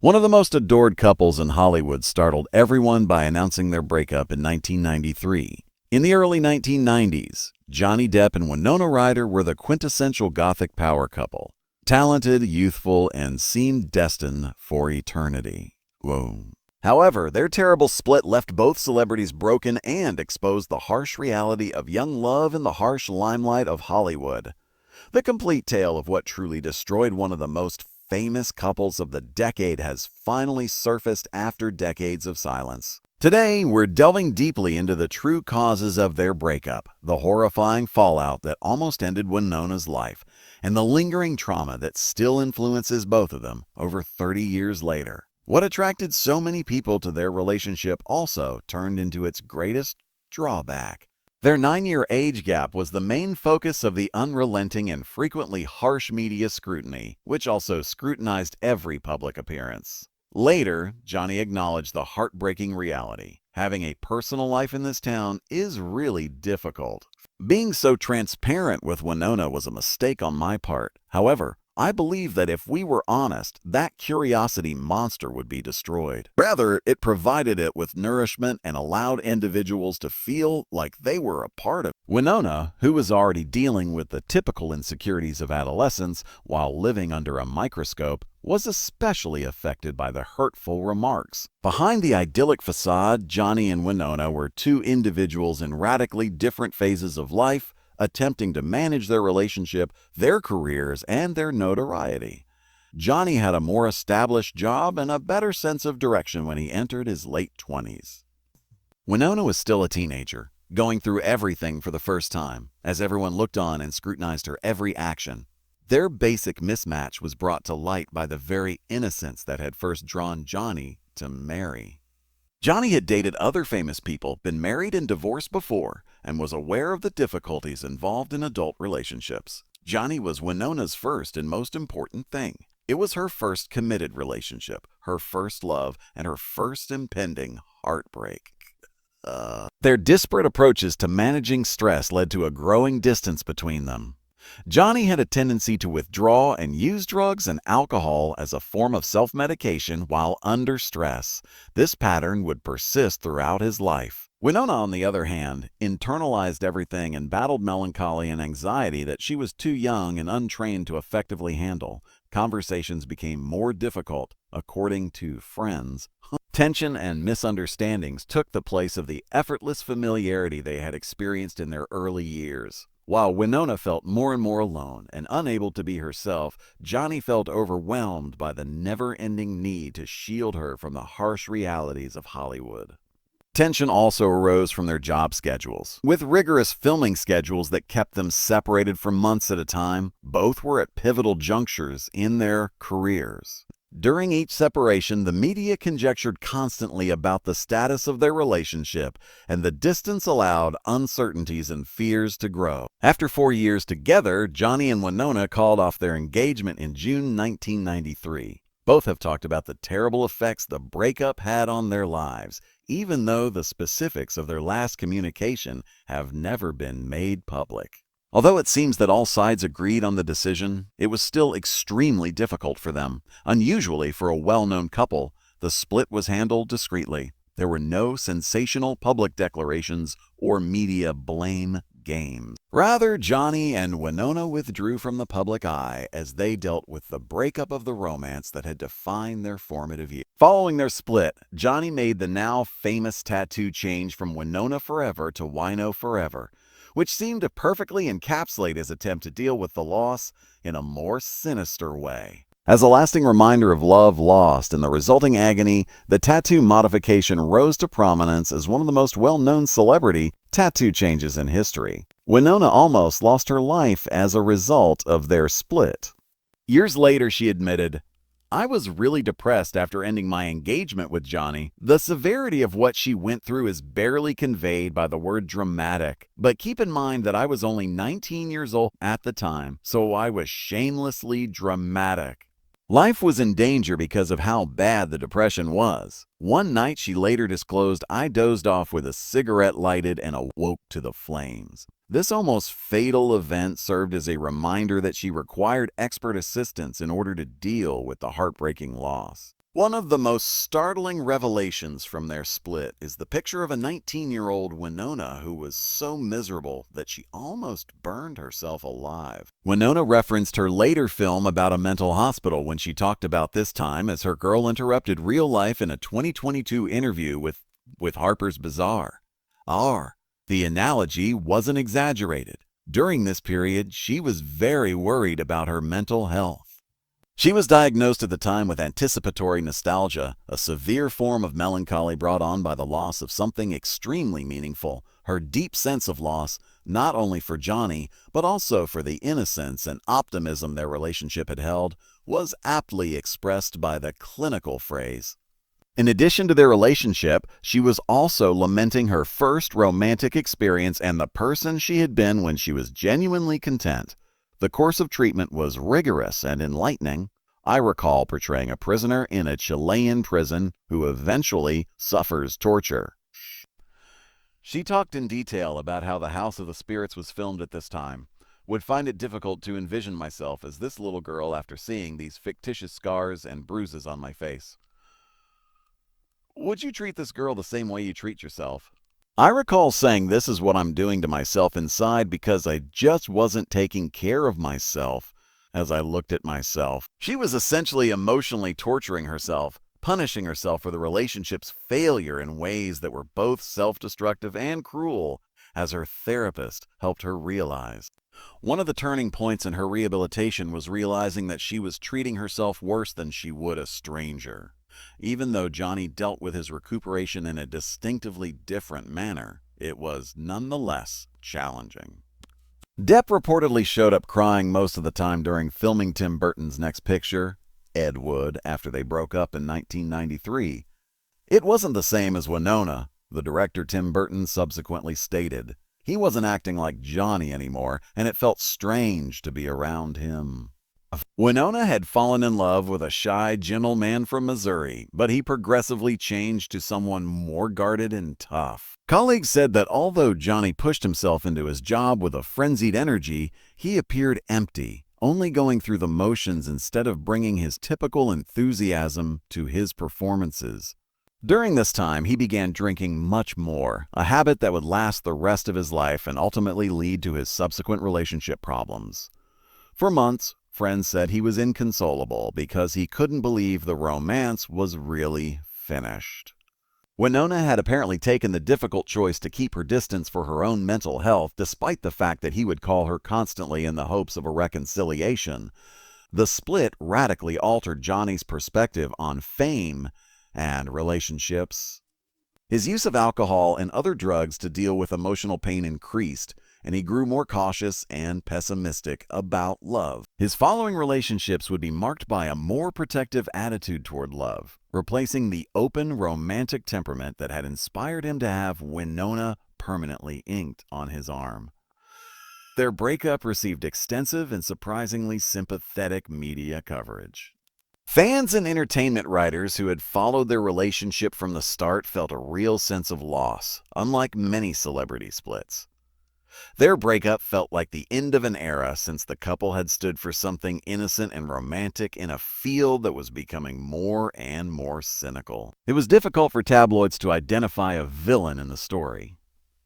One of the most adored couples in Hollywood startled everyone by announcing their breakup in 1993. In the early 1990s, Johnny Depp and Winona Ryder were the quintessential Gothic power couple. Talented, youthful, and seemed destined for eternity. Whoa. However, their terrible split left both celebrities broken and exposed the harsh reality of young love in the harsh limelight of Hollywood. The complete tale of what truly destroyed one of the most famous couples of the decade has finally surfaced after decades of silence. Today, we're delving deeply into the true causes of their breakup, the horrifying fallout that almost ended Winona's life, and the lingering trauma that still influences both of them over 30 years later. What attracted so many people to their relationship also turned into its greatest drawback. Their 9-year age gap was the main focus of the unrelenting and frequently harsh media scrutiny, which also scrutinized every public appearance. Later, Johnny acknowledged the heartbreaking reality. Having a personal life in this town is really difficult. Being so transparent with Winona was a mistake on my part. However, I believe that if we were honest, that curiosity monster would be destroyed. Rather, it provided it with nourishment and allowed individuals to feel like they were a part of it. Winona, who was already dealing with the typical insecurities of adolescence while living under a microscope, was especially affected by the hurtful remarks. Behind the idyllic facade, Johnny and Winona were two individuals in radically different phases of life, attempting to manage their relationship, their careers, and their notoriety. Johnny had a more established job and a better sense of direction when he entered his late 20s. Winona was still a teenager, going through everything for the first time, as everyone looked on and scrutinized her every action. Their basic mismatch was brought to light by the very innocence that had first drawn Johnny to Mary. Johnny had dated other famous people, been married and divorced before, and was aware of the difficulties involved in adult relationships. Johnny was Winona's first and most important thing. It was her first committed relationship, her first love, and her first impending heartbreak. Their disparate approaches to managing stress led to a growing distance between them. Johnny had a tendency to withdraw and use drugs and alcohol as a form of self-medication while under stress. This pattern would persist throughout his life. Winona, on the other hand, internalized everything and battled melancholy and anxiety that she was too young and untrained to effectively handle. Conversations became more difficult, according to friends. Tension and misunderstandings took the place of the effortless familiarity they had experienced in their early years. While Winona felt more and more alone and unable to be herself, Johnny felt overwhelmed by the never-ending need to shield her from the harsh realities of Hollywood. Tension also arose from their job schedules. With rigorous filming schedules that kept them separated for months at a time, both were at pivotal junctures in their careers. During each separation, the media conjectured constantly about the status of their relationship, and the distance allowed uncertainties and fears to grow. After 4 years together, Johnny and Winona called off their engagement in June 1993. Both have talked about the terrible effects the breakup had on their lives, even though the specifics of their last communication have never been made public. Although it seems that all sides agreed on the decision, it was still extremely difficult for them. Unusually for a well-known couple, the split was handled discreetly. There were no sensational public declarations or media blame games. Rather, Johnny and Winona withdrew from the public eye as they dealt with the breakup of the romance that had defined their formative years. Following their split, Johnny made the now famous tattoo change from Winona Forever to Wino Forever, which seemed to perfectly encapsulate his attempt to deal with the loss in a more sinister way. As a lasting reminder of love lost and the resulting agony, the tattoo modification rose to prominence as one of the most well-known celebrity tattoo changes in history. Winona almost lost her life as a result of their split. Years later, she admitted, "I was really depressed after ending my engagement with Johnny. The severity of what she went through is barely conveyed by the word dramatic. But keep in mind that I was only 19 years old at the time, so I was shamelessly dramatic." Life was in danger because of how bad the depression was. One night, she later disclosed, "I dozed off with a cigarette lighted and awoke to the flames." This almost fatal event served as a reminder that she required expert assistance in order to deal with the heartbreaking loss. One of the most startling revelations from their split is the picture of a 19-year-old Winona who was so miserable that she almost burned herself alive. Winona referenced her later film about a mental hospital when she talked about this time as her girl interrupted real life in a 2022 interview with Harper's Bazaar. The analogy wasn't exaggerated. During this period, she was very worried about her mental health. She was diagnosed at the time with anticipatory nostalgia, a severe form of melancholy brought on by the loss of something extremely meaningful. Her deep sense of loss, not only for Johnny, but also for the innocence and optimism their relationship had held, was aptly expressed by the clinical phrase. In addition to their relationship, she was also lamenting her first romantic experience and the person she had been when she was genuinely content. The course of treatment was rigorous and enlightening. I recall portraying a prisoner in a Chilean prison who eventually suffers torture. She talked in detail about how The House of the Spirits was filmed at this time. Would find it difficult to envision myself as this little girl after seeing these fictitious scars and bruises on my face. Would you treat this girl the same way you treat yourself? I recall saying this is what I'm doing to myself inside because I just wasn't taking care of myself as I looked at myself. She was essentially emotionally torturing herself, punishing herself for the relationship's failure in ways that were both self-destructive and cruel, as her therapist helped her realize. One of the turning points in her rehabilitation was realizing that she was treating herself worse than she would a stranger. Even though Johnny dealt with his recuperation in a distinctively different manner, it was nonetheless challenging. Depp reportedly showed up crying most of the time during filming Tim Burton's next picture, Ed Wood, after they broke up in 1993. It wasn't the same as Winona, the director Tim Burton subsequently stated. He wasn't acting like Johnny anymore, and it felt strange to be around him. Winona had fallen in love with a shy, gentle man from Missouri, but he progressively changed to someone more guarded and tough. Colleagues said that although Johnny pushed himself into his job with a frenzied energy, he appeared empty, only going through the motions instead of bringing his typical enthusiasm to his performances. During this time, he began drinking much more, a habit that would last the rest of his life and ultimately lead to his subsequent relationship problems. For months, friends said he was inconsolable because he couldn't believe the romance was really finished. Winona had apparently taken the difficult choice to keep her distance for her own mental health, despite the fact that he would call her constantly in the hopes of a reconciliation. The split radically altered Johnny's perspective on fame and relationships. His use of alcohol and other drugs to deal with emotional pain increased, and he grew more cautious and pessimistic about love. His following relationships would be marked by a more protective attitude toward love, replacing the open, romantic temperament that had inspired him to have Winona permanently inked on his arm. Their breakup received extensive and surprisingly sympathetic media coverage. Fans and entertainment writers who had followed their relationship from the start felt a real sense of loss, unlike many celebrity splits. Their breakup felt like the end of an era since the couple had stood for something innocent and romantic in a field that was becoming more and more cynical. It was difficult for tabloids to identify a villain in the story.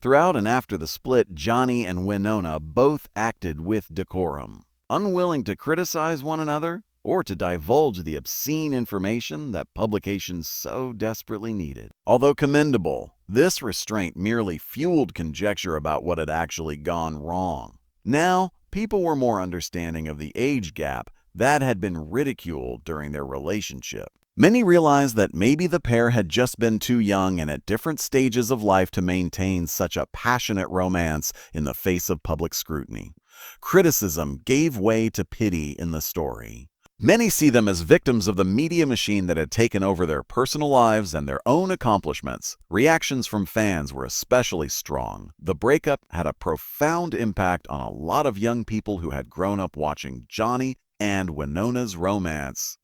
Throughout and after the split, Johnny and Winona both acted with decorum, unwilling to criticize one another or to divulge the obscene information that publications so desperately needed. Although commendable, this restraint merely fueled conjecture about what had actually gone wrong. Now, people were more understanding of the age gap that had been ridiculed during their relationship. Many realized that maybe the pair had just been too young and at different stages of life to maintain such a passionate romance in the face of public scrutiny. Criticism gave way to pity in the story. Many see them as victims of the media machine that had taken over their personal lives and their own accomplishments. Reactions from fans were especially strong. The breakup had a profound impact on a lot of young people who had grown up watching Johnny and Winona's romance.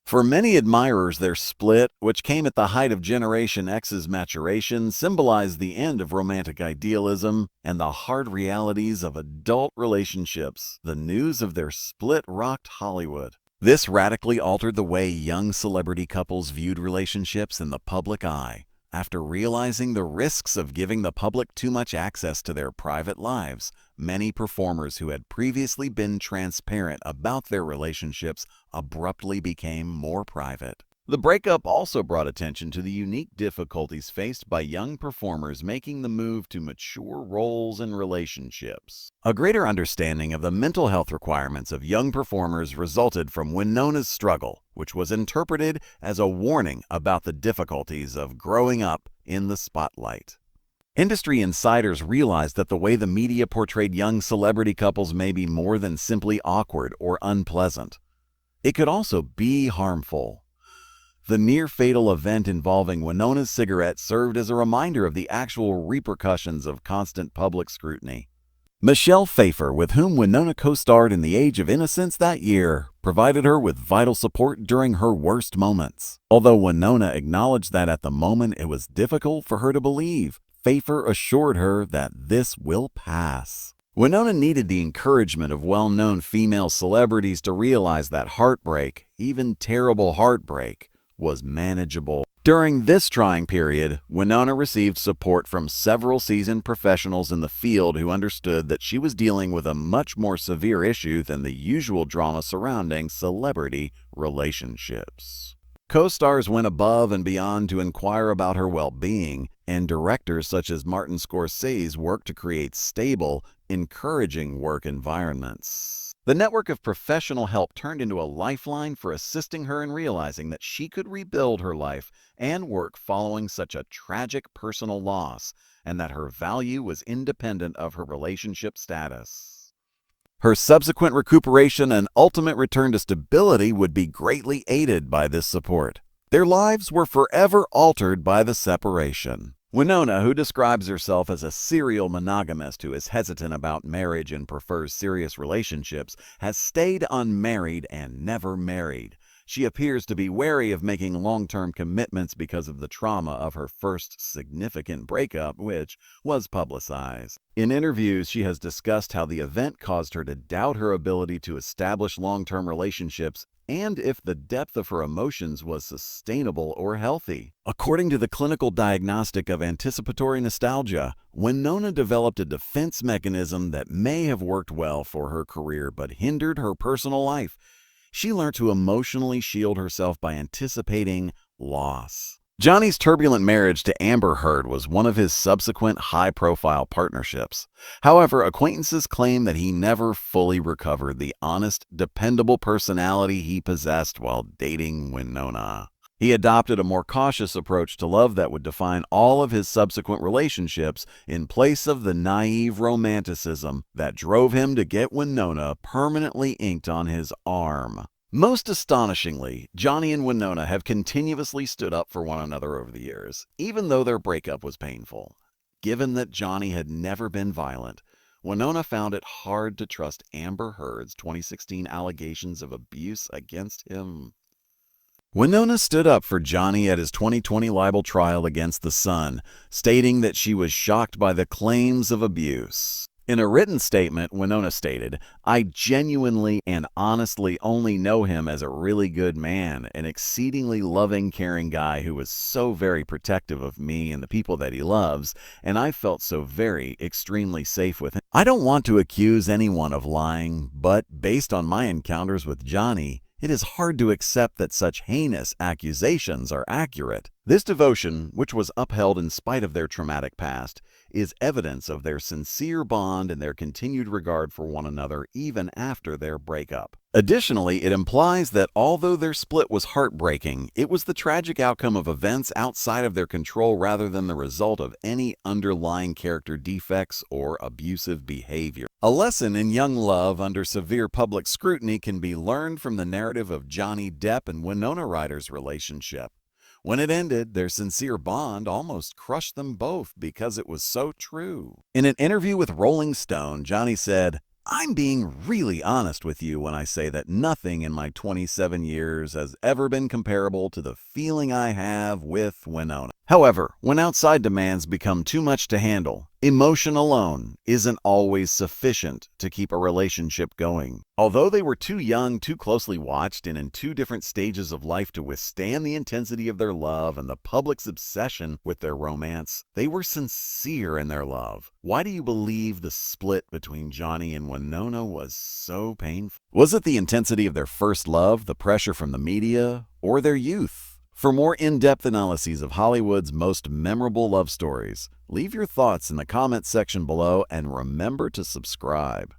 For many admirers, their split, which came at the height of Generation X's maturation, symbolized the end of romantic idealism and the hard realities of adult relationships. The news of their split rocked Hollywood. This radically altered the way young celebrity couples viewed relationships in the public eye. After realizing the risks of giving the public too much access to their private lives, many performers who had previously been transparent about their relationships abruptly became more private. The breakup also brought attention to the unique difficulties faced by young performers making the move to mature roles and relationships. A greater understanding of the mental health requirements of young performers resulted from Winona's struggle, which was interpreted as a warning about the difficulties of growing up in the spotlight. Industry insiders realized that the way the media portrayed young celebrity couples may be more than simply awkward or unpleasant. It could also be harmful. The near-fatal event involving Winona's cigarette served as a reminder of the actual repercussions of constant public scrutiny. Michelle Pfeiffer, with whom Winona co-starred in The Age of Innocence that year, provided her with vital support during her worst moments. Although Winona acknowledged that at the moment it was difficult for her to believe, Pfeiffer assured her that this will pass. Winona needed the encouragement of well-known female celebrities to realize that heartbreak, even terrible heartbreak, was manageable. During this trying period, Winona received support from several seasoned professionals in the field who understood that she was dealing with a much more severe issue than the usual drama surrounding celebrity relationships. Co-stars went above and beyond to inquire about her well-being, and directors such as Martin Scorsese worked to create stable, encouraging work environments. The network of professional help turned into a lifeline for assisting her in realizing that she could rebuild her life and work following such a tragic personal loss, and that her value was independent of her relationship status. Her subsequent recuperation and ultimate return to stability would be greatly aided by this support. Their lives were forever altered by the separation. Winona, who describes herself as a serial monogamist who is hesitant about marriage and prefers serious relationships, has stayed unmarried and never married. She appears to be wary of making long-term commitments because of the trauma of her first significant breakup, which was publicized. In interviews, she has discussed how the event caused her to doubt her ability to establish long-term relationships and if the depth of her emotions was sustainable or healthy. According to the clinical diagnostic of anticipatory nostalgia, Winona developed a defense mechanism that may have worked well for her career but hindered her personal life. She learned to emotionally shield herself by anticipating loss. Johnny's turbulent marriage to Amber Heard was one of his subsequent high-profile partnerships. However, acquaintances claim that he never fully recovered the honest, dependable personality he possessed while dating Winona. He adopted a more cautious approach to love that would define all of his subsequent relationships in place of the naive romanticism that drove him to get Winona permanently inked on his arm. Most astonishingly, Johnny and Winona have continuously stood up for one another over the years, even though their breakup was painful. Given that Johnny had never been violent, Winona found it hard to trust Amber Heard's 2016 allegations of abuse against him. Winona stood up for Johnny at his 2020 libel trial against The Sun, stating that she was shocked by the claims of abuse. In a written statement, Winona stated, "I genuinely and honestly only know him as a really good man, an exceedingly loving, caring guy who was so very protective of me and the people that he loves, and I felt so very, extremely safe with him. I don't want to accuse anyone of lying, but based on my encounters with Johnny, it is hard to accept that such heinous accusations are accurate." This devotion, which was upheld in spite of their traumatic past, is evidence of their sincere bond and their continued regard for one another even after their breakup. Additionally, it implies that although their split was heartbreaking, it was the tragic outcome of events outside of their control rather than the result of any underlying character defects or abusive behavior. A lesson in young love under severe public scrutiny can be learned from the narrative of Johnny Depp and Winona Ryder's relationship. When it ended, their sincere bond almost crushed them both because it was so true. In an interview with Rolling Stone, Johnny said, "I'm being really honest with you when I say that nothing in my 27 years has ever been comparable to the feeling I have with Winona. However, when outside demands become too much to handle, Emotion alone isn't always sufficient to keep a relationship going. Although they were too young, too closely watched, and in two different stages of life to withstand the intensity of their love and the public's obsession with their romance, they were sincere in their love. Why do you believe the split between Johnny and Winona was so painful? Was it the intensity of their first love, the pressure from the media, or their youth? For more in-depth analyses of Hollywood's most memorable love stories, leave your thoughts in the comments section below and remember to subscribe.